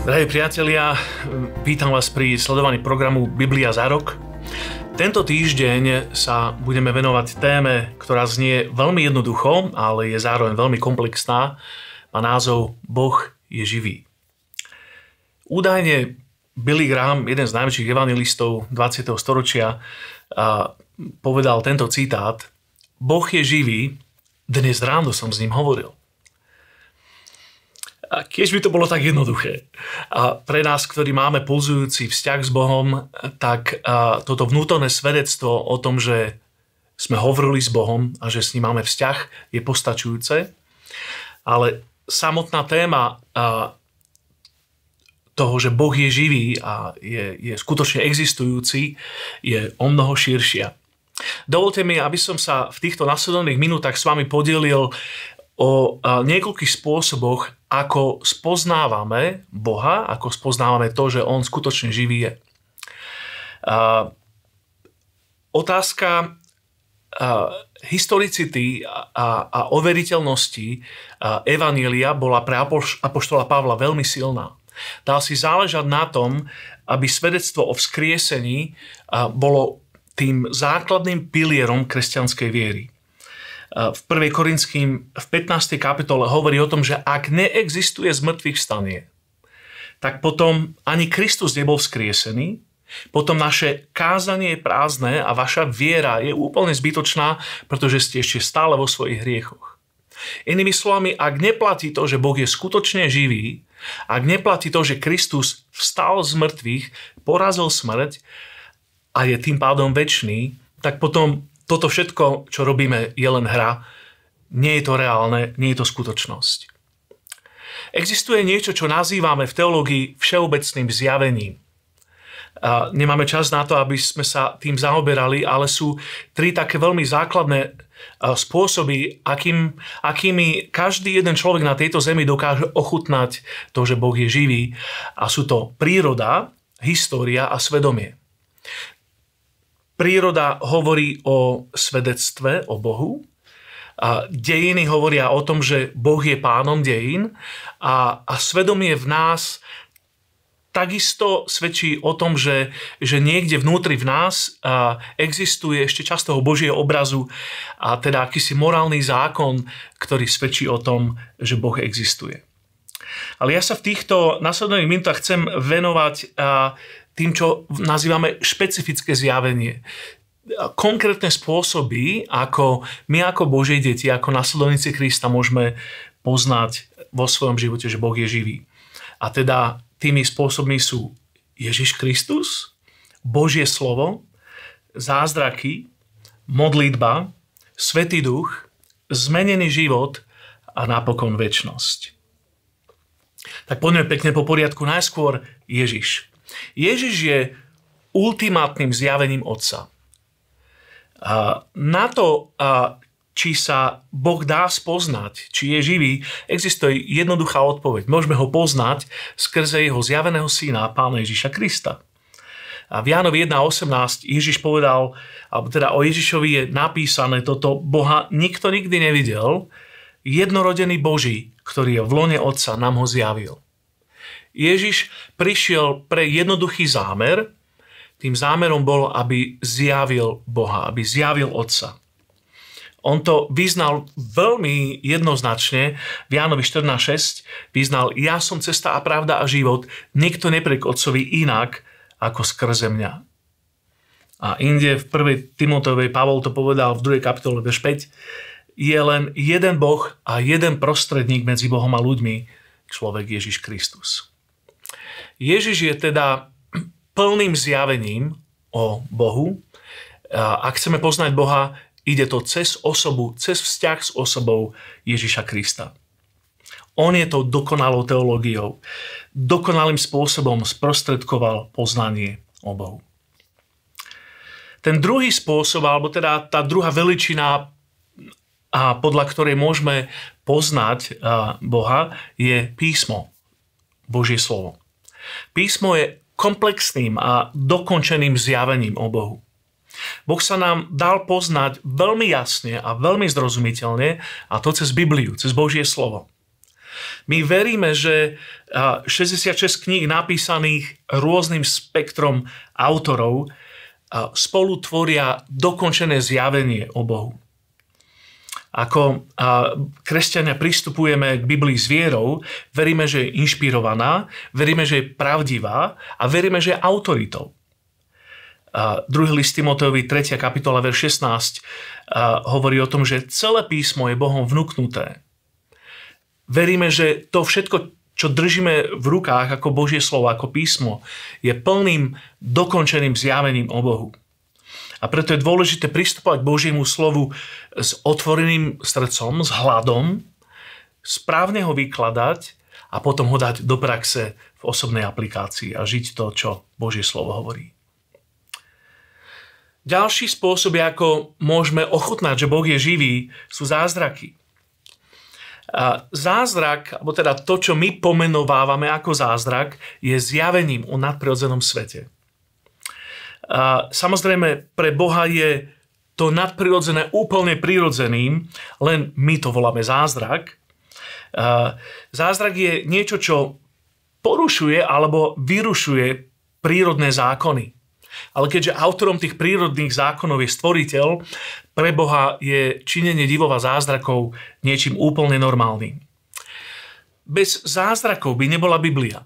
Drahí priatelia, vítam vás pri sledovaní programu Biblia za rok. Tento týždeň sa budeme venovať téme, ktorá znie veľmi jednoducho, ale je zároveň veľmi komplexná. Má názov Boh je živý. Údajne Billy Graham, jeden z najväčších evangelistov 20. storočia, povedal tento citát: Boh je živý, dnes ráno som s ním hovoril. A keď by to bolo tak jednoduché. A pre nás, ktorí máme pulzujúci vzťah s Bohom, tak toto vnútorné svedectvo o tom, že sme hovorili s Bohom a že s ním máme vzťah, je postačujúce. Ale samotná téma toho, že Boh je živý a je skutočne existujúci, je o mnoho širšia. Dovolte mi, aby som sa v týchto nasledovných minútach s vami podelil o niekoľkých spôsoboch, ako spoznávame Boha, ako spoznávame to, že On skutočne živý je. Otázka historicity a overiteľnosti evanjelia bola pre apoštola Pavla veľmi silná. Dal si záležať na tom, aby svedectvo o vzkriesení bolo tým základným pilierom kresťanskej viery. V 1. Korinským v 15. kapitole hovorí o tom, že ak neexistuje zmrtvých vstanie, tak potom ani Kristus nebol vzkriesený, potom naše kázanie je prázdne a vaša viera je úplne zbytočná, pretože ste ešte stále vo svojich hriechoch. Inými slovami, ak neplatí to, že Boh je skutočne živý, ak neplatí to, že Kristus vstal z mŕtvych, porazil smrť a je tým pádom večný, tak potom toto všetko, čo robíme, je len hra. Nie je to reálne, nie je to skutočnosť. Existuje niečo, čo nazývame v teológii všeobecným zjavením. Nemáme čas na to, aby sme sa tým zaoberali, ale sú tri také veľmi základné spôsoby, akými každý jeden človek na tejto zemi dokáže ochutnať to, že Boh je živý. A sú to príroda, história a svedomie. Príroda hovorí o svedectve, o Bohu. A dejiny hovoria o tom, že Boh je pánom dejín. A svedomie v nás takisto svedčí o tom, že niekde vnútri v nás existuje ešte časť toho Božieho obrazu a teda akýsi morálny zákon, ktorý svedčí o tom, že Boh existuje. Ale ja sa v týchto nasledovných minútach chcem venovať tým, čo nazývame špecifické zjavenie. Konkrétne spôsoby, ako my ako Božie deti, ako nasledovníci Krista môžeme poznať vo svojom živote, že Boh je živý. A teda tými spôsobmi sú Ježiš Kristus, Božie slovo, zázraky, modlitba, Svätý Duch, zmenený život a napokon večnosť. Tak poďme pekne po poriadku. Najskôr Ježiš. Ježiš je ultimátnym zjavením Otca. Na to, či sa Boh dá spoznať, či je živý, existuje jednoduchá odpoveď. Môžeme ho poznať skrze jeho zjaveného syna, Pána Ježiša Krista. A v Jánovi 1.18 Ježiš povedal, alebo teda o Ježišovi je napísané toto: Boha nikto nikdy nevidel, jednorodený Boží, ktorý je v lone Otca, nám ho zjavil. Ježiš prišiel pre jednoduchý zámer. Tým zámerom bol, aby zjavil Boha, aby zjavil Otca. On to vyznal veľmi jednoznačne. V Jánovi 14.6 vyznal: Ja som cesta a pravda a život. Nikto neprie k Otcovi inak ako skrze mňa. A inde v 1. Timoteovej Pavol to povedal v 2. kapitole verš 5. Je len jeden Boh a jeden prostredník medzi Bohom a ľuďmi, človek Ježiš Kristus. Ježiš je teda plným zjavením o Bohu. Ak chceme poznať Boha, ide to cez osobu, cez vzťah s osobou Ježiša Krista. On je tou dokonalou teológiou. Dokonalým spôsobom sprostredkoval poznanie o Bohu. Ten druhý spôsob, alebo teda tá druhá veličina, podľa ktorej môžeme poznať Boha, je písmo, Božie slovo. Písmo je komplexným a dokončeným zjavením o Bohu. Boh sa nám dal poznať veľmi jasne a veľmi zrozumiteľne, a to cez Bibliu, cez Božie slovo. My veríme, že 66 kníh napísaných rôznym spektrom autorov spolu tvoria dokončené zjavenie o Bohu. Ako kresťania pristupujeme k Biblii s vierou, veríme, že je inšpirovaná, veríme, že je pravdivá a veríme, že je autoritou. 2. list Timotejovi 3. kapitola verš 16 hovorí o tom, že celé písmo je Bohom vnuknuté. Veríme, že to všetko, čo držíme v rukách ako Božie slovo, ako písmo, je plným, dokončeným zjavením o Bohu. A preto je dôležité pristupovať k Božiemu slovu s otvoreným srdcom, s hladom, správne ho vykladať a potom ho dať do praxe v osobnej aplikácii a žiť to, čo Božie slovo hovorí. Ďalší spôsob, ako môžeme ochutnať, že Boh je živý, sú zázraky. Zázrak, alebo teda to, čo my pomenovávame ako zázrak, je zjavením o nadprirodzenom svete. Samozrejme, pre Boha je to nadprirodzené úplne prirodzeným, len my to voláme zázrak. Zázrak je niečo, čo porušuje alebo vyrušuje prírodné zákony. Ale keďže autorom tých prírodných zákonov je stvoriteľ, pre Boha je činenie divov a zázrakov niečím úplne normálnym. Bez zázrakov by nebola Biblia.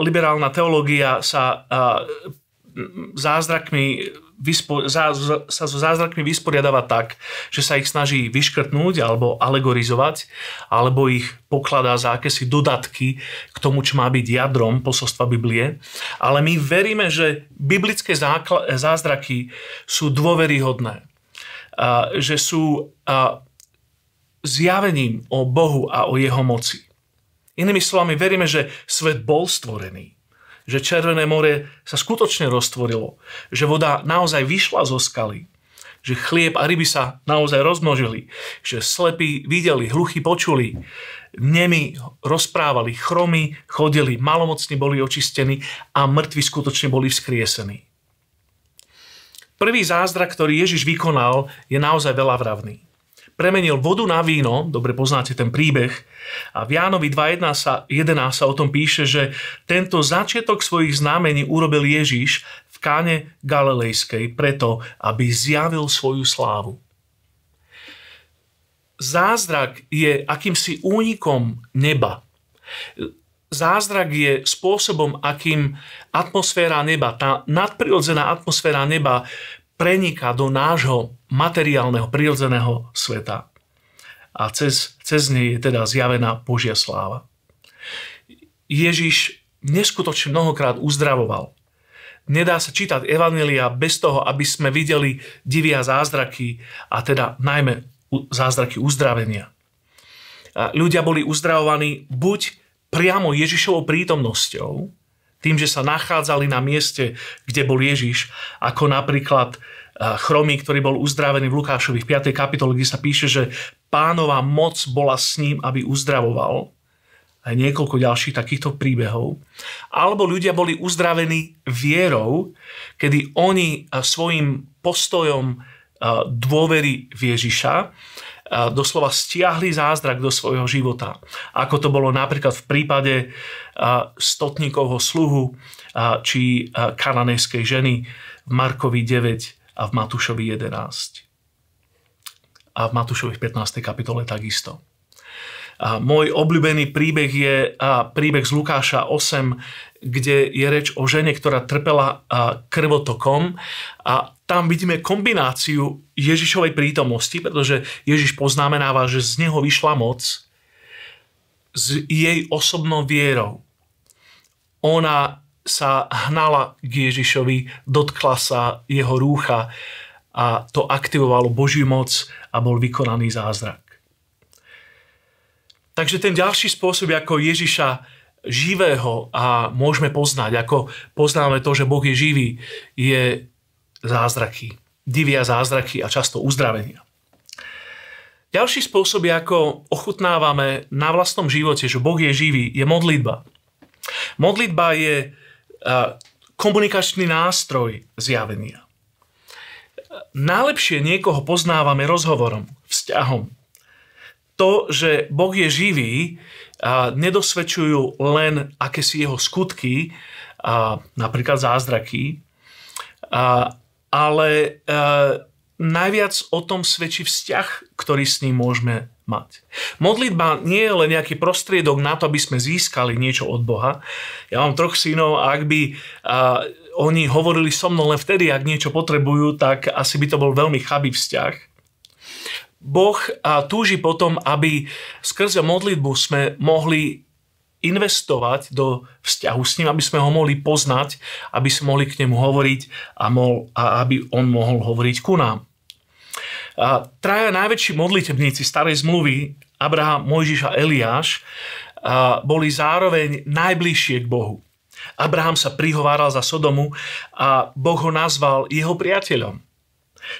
Liberálna teológia sa so zázrakmi vysporiadáva tak, že sa ich snaží vyškrtnúť alebo alegorizovať, alebo ich pokladá za akési dodatky k tomu, čo má byť jadrom posolstva Biblie. Ale my veríme, že biblické zázraky sú dôveryhodné. Že sú zjavením o Bohu a o jeho moci. Inými slovami, veríme, že svet bol stvorený. Že Červené more sa skutočne roztvorilo, že voda naozaj vyšla zo skaly, že chlieb a ryby sa naozaj rozmnožili, že slepí videli, hluchí počuli, nemi rozprávali, chromy chodili, malomocní boli očistení a mŕtvi skutočne boli vzkriesení. Prvý zázrak, ktorý Ježiš vykonal, je naozaj veľavravný. Premenil vodu na víno, dobre poznáte ten príbeh, a v Jánovi 2.11 sa o tom píše, že tento začiatok svojich znamení urobil Ježiš v Káne Galilejskej preto, aby zjavil svoju slávu. Zázrak je akýmsi únikom neba. Zázrak je spôsobom, akým atmosféra neba, tá nadprirodzená atmosféra neba preniká do nášho materiálneho, prirodzeného sveta. A cez nej je teda zjavená Božia sláva. Ježiš neskutočne mnohokrát uzdravoval. Nedá sa čítať evanjelia bez toho, aby sme videli divy a zázraky, a teda najmä zázraky uzdravenia. A ľudia boli uzdravovaní buď priamo Ježišovou prítomnosťou, tým, že sa nachádzali na mieste, kde bol Ježiš, ako napríklad chromý, ktorý bol uzdravený v Lukášovi v 5. kapitole, kde sa píše, že Pánova moc bola s ním, aby uzdravoval. Aj niekoľko ďalších takýchto príbehov. Alebo ľudia boli uzdravení vierou, kedy oni svojim postojom dôvery v Ježiša doslova stiahli zázrak do svojho života. Ako to bolo napríklad v prípade stotníkovho sluhu či kananejskej ženy v Markovi 9 a v Matúšovi 11. A v Matúšovi 15. kapitole takisto. Môj obľúbený príbeh je príbeh z Lukáša 8, kde je reč o žene, ktorá trpela krvotokom, a tam vidíme kombináciu Ježišovej prítomnosti, pretože Ježiš poznamenáva, že z neho vyšla moc, s jej osobnou vierou. Ona sa hnala k Ježišovi, dotkla sa jeho rúcha a to aktivovalo Božiu moc a bol vykonaný zázrak. Takže ten ďalší spôsob, ako Ježiša živého a môžeme poznať, ako poznáme to, že Boh je živý, je zázraky. Divia zázraky a často uzdravenia. Ďalší spôsob, ako ochutnávame na vlastnom živote, že Boh je živý, je modlitba. Modlitba je komunikačný nástroj zjavenia. Najlepšie niekoho poznávame rozhovorom, vzťahom. to, že Boh je živý, nedosvedčujú len akési jeho skutky, napríklad zázraky, ale najviac o tom svedčí vzťah, ktorý s ním môžeme mať. Modlitba nie je len nejaký prostriedok na to, aby sme získali niečo od Boha. Ja mám 3 synov a ak by oni hovorili so mnou len vtedy, ak niečo potrebujú, tak asi by to bol veľmi chabý vzťah. Boh túži potom, aby skrze modlitbu sme mohli investovať do vzťahu s ním, aby sme ho mohli poznať, aby sme mohli k nemu hovoriť a aby on mohol hovoriť ku nám. Traja najväčší modlitebníci starej zmluvy, Abraham, Mojžiš a Eliáš, boli zároveň najbližšie k Bohu. Abraham sa prihováral za Sodomu a Boh ho nazval jeho priateľom.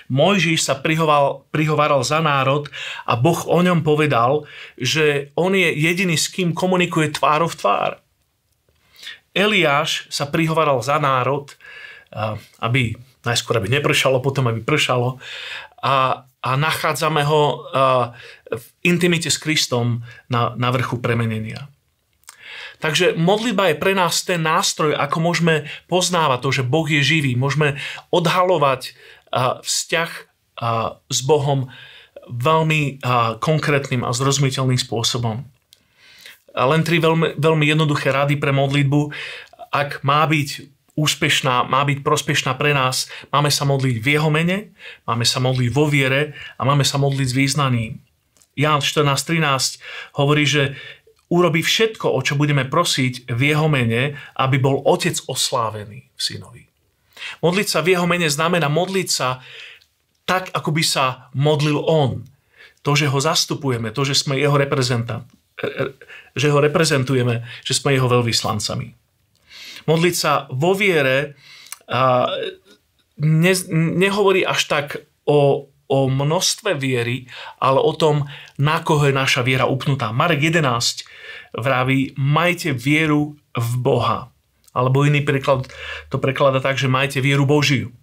Mojžiš sa prihováral za národ a Boh o ňom povedal, že on je jediný, s kým komunikuje tvárou v tvár. Eliáš sa prihováral za národ, aby najskôr aby nepršalo, potom aby pršalo a nachádzame ho v intimite s Kristom na vrchu premenenia. Takže modlitba je pre nás ten nástroj, ako môžeme poznávať to, že Boh je živý. Môžeme odhalovať vzťah s Bohom veľmi konkrétnym a zrozumiteľným spôsobom. Len 3 veľmi, veľmi jednoduché rady pre modlitbu. Ak má byť úspešná, má byť prospešná pre nás, máme sa modliť v jeho mene, máme sa modliť vo viere a máme sa modliť s význaním. Ján 14.13 hovorí, že urobí všetko, o čo budeme prosiť v jeho mene, aby bol Otec oslávený v Synovi. Modliť sa v jeho mene znamená modliť sa tak, ako by sa modlil on. To, že ho zastupujeme, to, že sme jeho že ho reprezentujeme, že sme jeho veľvyslancami. Modliť sa vo viere nehovorí až tak o množstve viery, ale o tom, na koho je naša viera upnutá. Marek 11 vraví, majte vieru v Boha. Alebo iný preklad to prekladá tak, že majte vieru Božiu.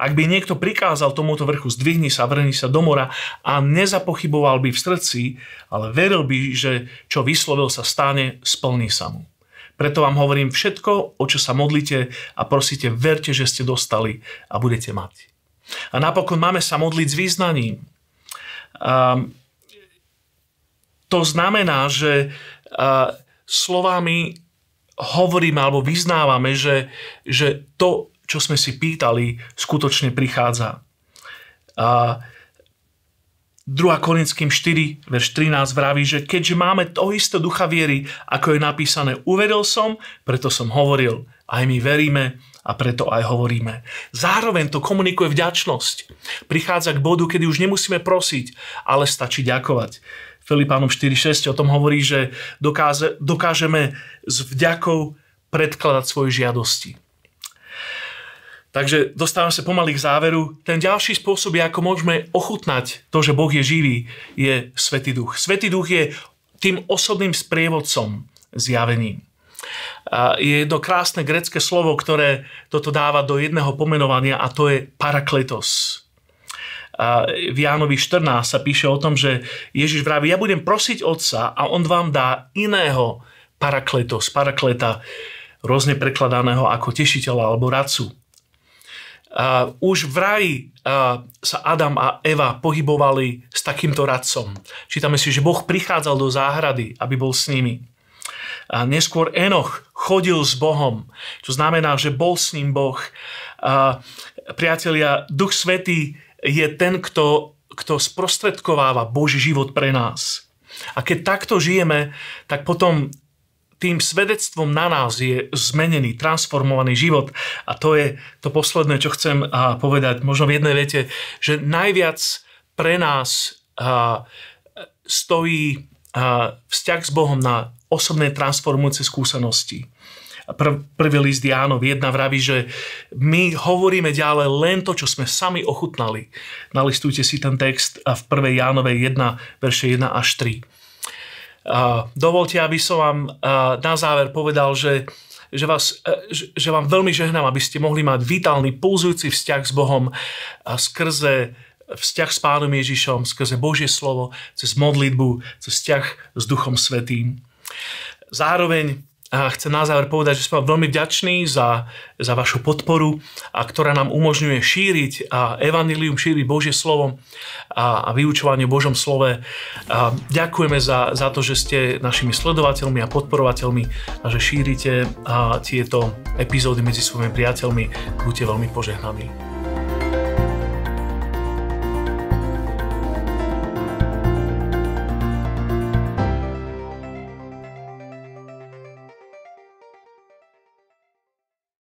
Ak by niekto prikázal tomuto vrchu, zdvihni sa, vrhni sa do mora a nezapochyboval by v srdci, ale veril by, že čo vyslovil sa stane, splní sa mu. Preto vám hovorím všetko, o čo sa modlíte a prosíte, verte, že ste dostali a budete mať. A napokon máme sa modliť s význaním. To znamená, že slovami hovoríme alebo vyznávame, že to, čo sme si pýtali, skutočne prichádza. 2 Korinským 4, verš 13 vraví, že keďže máme to isté ducha viery, ako je napísané, uveril som, preto som hovoril. Aj my veríme a preto aj hovoríme. Zároveň to komunikuje vďačnosť. Prichádza k bodu, kedy už nemusíme prosiť, ale stačí ďakovať. Filipánom 4.6 o tom hovorí, že dokážeme s vďakou predkladať svoje žiadosti. Takže dostávame sa pomaly k záveru. Ten ďalší spôsob, ako môžeme ochutnať to, že Boh je živý, je Svätý Duch. Svätý Duch je tým osobným sprievodcom zjavením. Je jedno krásne grécke slovo, ktoré toto dáva do jedného pomenovania a to je parakletos. V Jánovi 14 sa píše o tom, že Ježiš vraví, ja budem prosiť Otca a on vám dá iného parakleta, rôzne prekladaného ako tešiteľa alebo radcu. Už v raji sa Adam a Eva pohybovali s takýmto radcom. Čítame si, že Boh prichádzal do záhrady, aby bol s nimi. A neskôr Enoch chodil s Bohom, čo znamená, že bol s ním Boh. Priatelia, Duch Svätý je ten, kto sprostredkováva Boží život pre nás. A keď takto žijeme, tak potom tým svedectvom na nás je zmenený, transformovaný život. A to je to posledné, čo chcem povedať, možno v jednej vete, že najviac pre nás stojí vzťah s Bohom na osobné transformujúce skúsenosti. Prvý list Jánov 1 vraví, že my hovoríme ďalej len to, čo sme sami ochutnali. Nalistujte si ten text v 1. Jánovej 1, verše 1 až 3. Dovolte, aby som vám na záver povedal, že vám veľmi žehnám, aby ste mohli mať vitálny, pulzujúci vzťah s Bohom skrze vzťah s Pánom Ježišom, skrze Božie slovo, cez modlitbu, cez vzťah s Duchom Svätým. Zároveň chcem na záver povedať, že sme veľmi vďační za vašu podporu, ktorá nám umožňuje šíriť evanjelium, šíriť Božie slovo a vyučovanie o Božom slove. Ďakujeme za to, že ste našimi sledovateľmi a podporovateľmi a že šírite tieto epizódy medzi svojimi priateľmi. Buďte veľmi požehnaní.